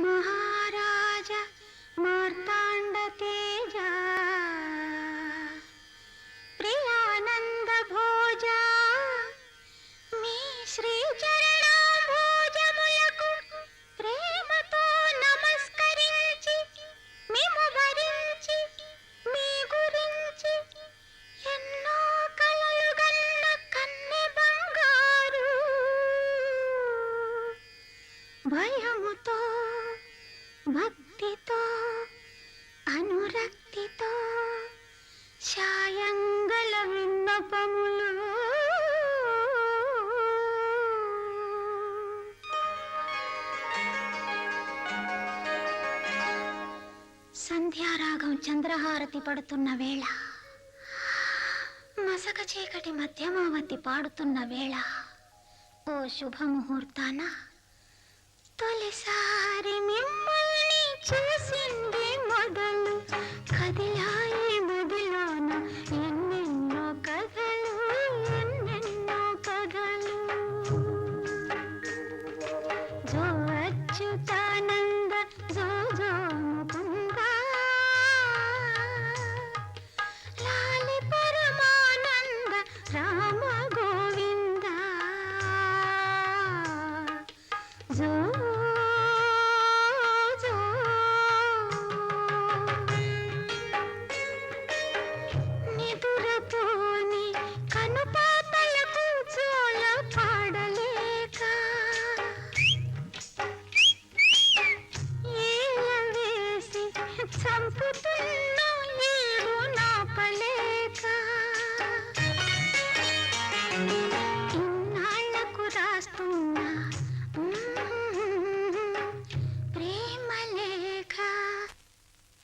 శ్రీమన్మహారాజ మార్తాండ తేజ ప్రియానంద భోజ మీ శ్రీచరణాంబోజములకు ప్రేమతో నమస్కరించి మేము వరించి మీ గురించి ఎన్నో కలలు గన్న కన్నె బంగారు భయముతో భక్తితో అనురక్తితో శాయంగల విన్నపములు సంధ్యారాగం చంద్రహారతి పడుతున్న వేళ మసక చీకటి మధ్యమావతి పాడుతున్న వేళ ఓ శుభముహూర్తాన తొలిసారి మిమ్మల్ని చూసింది మొదలు కదిలాయి మదిలోన ఎన్నెన్నో కథలు ఎన్నెన్నో కథలు జో అచ్యుతానంద జో జో ముకుంద లాలి పరమానంద రామ గోవింద జో నిదురపోని కనుపాపలకు జోల పాడలేక ఏల వేసి చంపు